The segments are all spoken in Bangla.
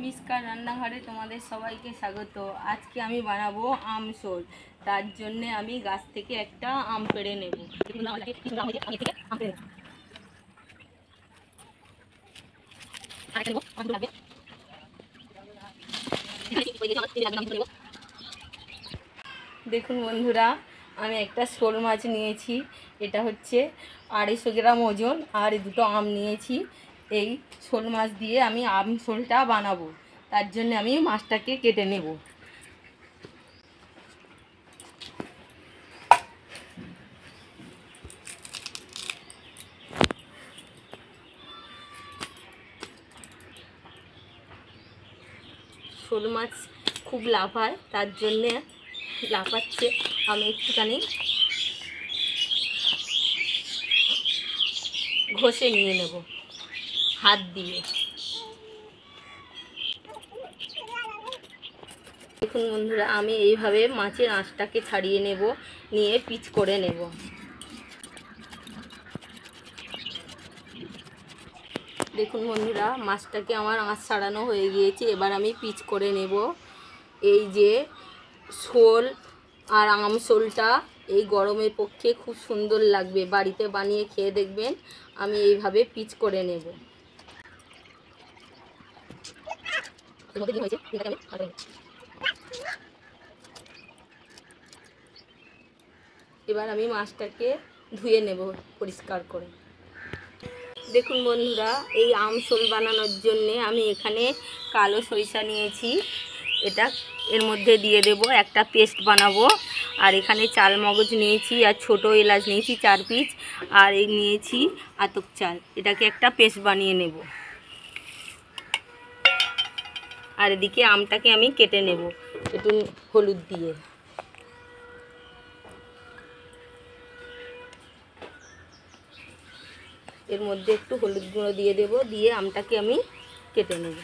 মিসকার রান্নাঘরে তোমাদের সবাইকে স্বাগত। আজকে আমি বানাবো আম শোল। তার জন্য আমি গাছ থেকে একটা আম পেড়ে নেব। দেখুন বন্ধুরা, আমি একটা শোল মাছ নিয়েছি। এটা হচ্ছে 250 গ্রাম ওজন, আর দুটো আম নিয়েছি। এই শোল মাছ দিয়ে আমি আম শোলটা বানাবো। তার জন্য আমি মাছটাকে কেটে নেব। শোল মাছ খুব লাফায়, তার জন্যে লাফাচ্ছে। আমি একটুখানি ঘষে নিয়ে নেব হাত দিয়ে। দেখুন বন্ধুরা, আমি এইভাবে মাছের আঁশটাকে ছাড়িয়ে নেব, নিয়ে পিচ করে নেব। দেখুন বন্ধুরা, মাছটাকে আমার আঁশ ছাড়ানো হয়ে গিয়েছে। এবার আমি পিচ করে নেব। এই যে শোল আর আম শোলটা এই গরমের পক্ষে খুব সুন্দর লাগবে, বাড়িতে বানিয়ে খেয়ে দেখবেন। আমি এইভাবে পিচ করে নেব। এবার আমি মাছটাকে ধুয়ে নেব পরিষ্কার করে। দেখুন বন্ধুরা, এই আম শোল বানানোর জন্যে আমি এখানে কালো সরিষা নিয়েছি। এটা এর মধ্যে দিয়ে দেব, একটা পেস্ট বানাবো। আর এখানে চাল মগজ নিয়েছি, আর ছোটো এলাচ নিয়েছি 4 পিস, আর এই নিয়েছি আতপ চাল। এটাকে একটা পেস্ট বানিয়ে নেব। আর এদিকে আমটাকে আমি কেটে নেব একটু হলুদ দিয়ে। এর মধ্যে একটু হলুদ গুঁড়ো দিয়ে দেব, দিয়ে আমটাকে আমি কেটে নেব।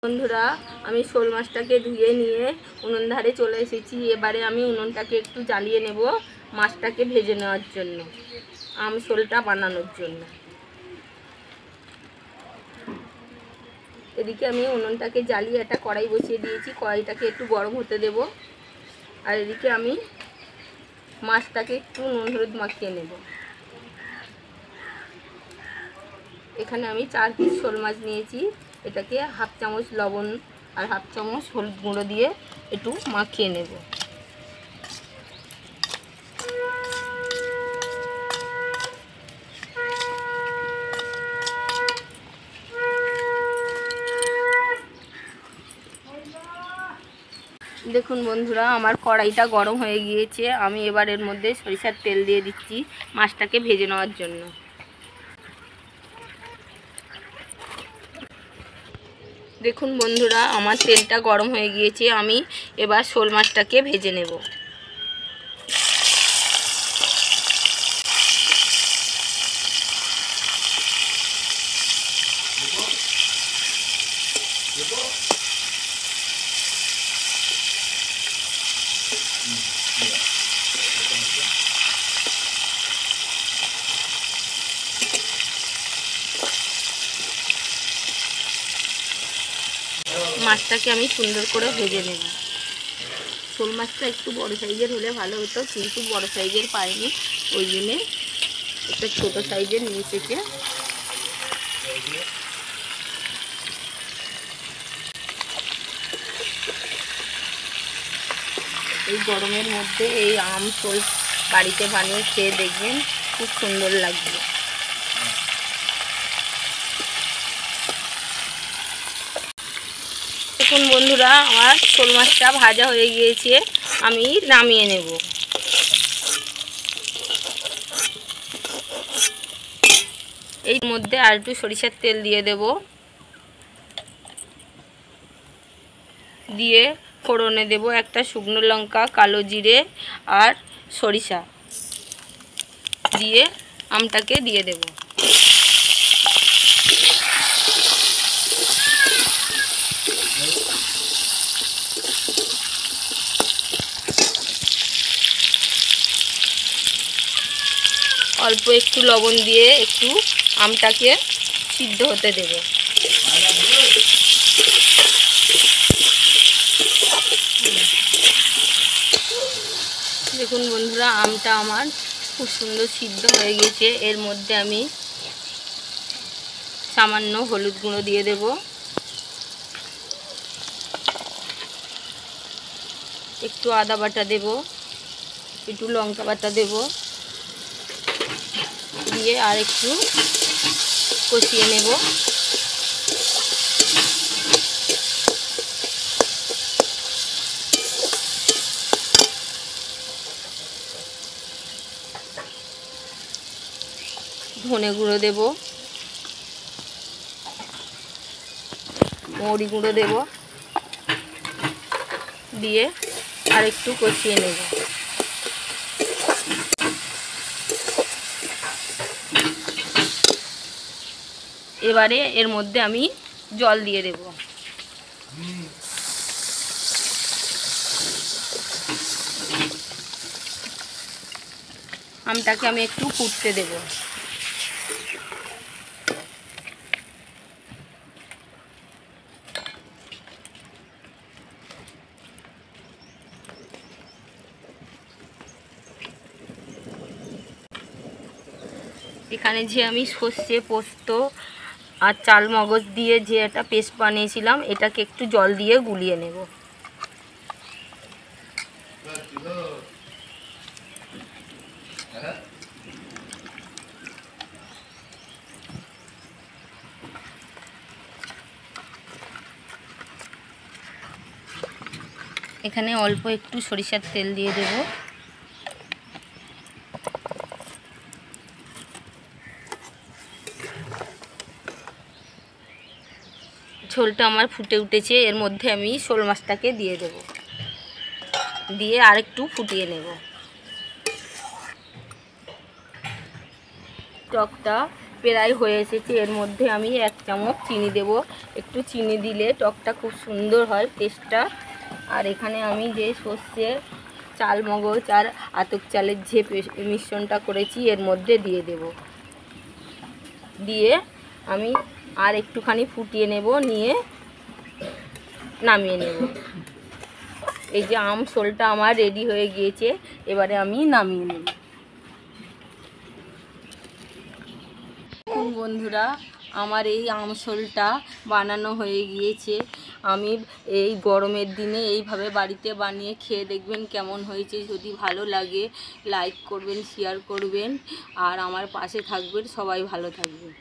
বন্ধুরা, আমি শোল মাছটাকে ধুয়ে নিয়ে উনুন ধারে চলে এসেছি। এবারে আমি উনুনটাকে একটু জ্বালিয়ে নেব মাছটাকে ভেজে নেওয়ার জন্য, আম শোলটা বানানোর জন্য। এদিকে আমি উনুনটাকে জ্বালিয়ে একটা কড়াই বসিয়ে দিয়েছি। কড়াইটাকে একটু গরম হতে দেব। আর এদিকে আমি মাছটাকে একটু নুন হলুদ মাখিয়ে নেব। এখানে আমি 4 পিস শোল মাছ নিয়েছি। এটাকে হাফ চামচ লবণ আর হাফ চামচ হলুদ গুঁড়ো দিয়ে একটু মাখিয়ে নেব। দেখুন বন্ধুরা, আমার কড়াইটা গরম হয়ে গিয়েছে। আমি এবার এর মধ্যে সরিষার তেল দিয়ে দিচ্ছি মাছটাকে ভেজে নেওয়ার জন্য। দেখুন বন্ধুরা, আমার তেলটা গরম হয়ে গিয়েছে। আমি এবার শোল মাছটাকে ভেজে নেব। মাছটাকে আমি সুন্দর করে ভেজে নেব। শোল মাছটা একটু বড় সাইজের হলে ভালো হতো, কিন্তু বড় সাইজের পাইনি, ওই জন্যে একটা ছোটো সাইজের নিয়ে এসেছে। এই গরমের মধ্যে এই আম শোল বাড়িতে বানিয়ে খেয়ে দেখবেন, খুব সুন্দর লাগবে। দেখুন বন্ধুরা, আমার শোল মাছটা ভাজা হয়ে গিয়েছে, আমি নামিয়ে নেব। এর মধ্যে আর একটু সরিষার তেল দিয়ে দেব, দিয়ে ফোড়নে দেব একটা শুকনো লঙ্কা, কালো জিরে আর সরিষা, দিয়ে আমটাকে দিয়ে দেব। অল্প একটু লবণ দিয়ে একটু আমটাকে সিদ্ধ হতে দেব। দেখুন বন্ধুরা, আমটা আমার খুব সুন্দর সিদ্ধ হয়ে গেছে। এর মধ্যে আমি সামান্য হলুদ গুঁড়ো দিয়ে দেব, একটু আদা বাটা দেব, একটু লঙ্কা বাটা দেব, দিয়ে আর একটু কষিয়ে নেব। ধনে গুঁড়ো দেব, মৌরি গুঁড়ো দেব, দিয়ে আর একটু কষিয়ে নেব। এবারে এর মধ্যে আমি জল দিয়ে দেব। আমটাকে আমি একটু ফুটতে দেব। এখানে যে আমি সর্ষে, পোস্ত আর চাল মগজ দিয়ে যে একটা পেস্ট বানিয়েছিলাম, এটাকে একটু জল দিয়ে গুলিয়ে নেব। এখানে অল্প একটু সরিষার তেল দিয়ে দেব। ঝোলটা আমার ফুটে উঠেছে, এর মধ্যে আমি শোল মাছটাকে দিয়ে দেব, দিয়ে আরেকটু ফুটিয়ে নেব। টকটা প্রায় হয়ে এসেছে, এর মধ্যে আমি 1 চামচ চিনি দেব। একটু চিনি দিলে টকটা খুব সুন্দর হয়, টেস্টটা। আর এখানে আমি যে সর্ষে, চাল মগজ আর আতপ চালের যে মিশ্রণটা করেছি এর মধ্যে দিয়ে দেব, দিয়ে আমি আর একটুখানি ফুটিয়ে নেব, নিয়ে নামিয়ে নেব। এই যে আম শোলটা আমার রেডি হয়ে গিয়েছে, এবারে আমি নামিয়ে নেব। দেখুন বন্ধুরা, আমার এই আম শোলটা বানানো হয়ে গিয়েছে। আমি এই গরমের দিনে এইভাবে বাড়িতে বানিয়ে খেয়ে দেখবেন কেমন হয়েছে। যদি ভালো লাগে লাইক করবেন, শেয়ার করবেন আর আমার পাশে থাকবেন। সবাই ভালো থাকবেন।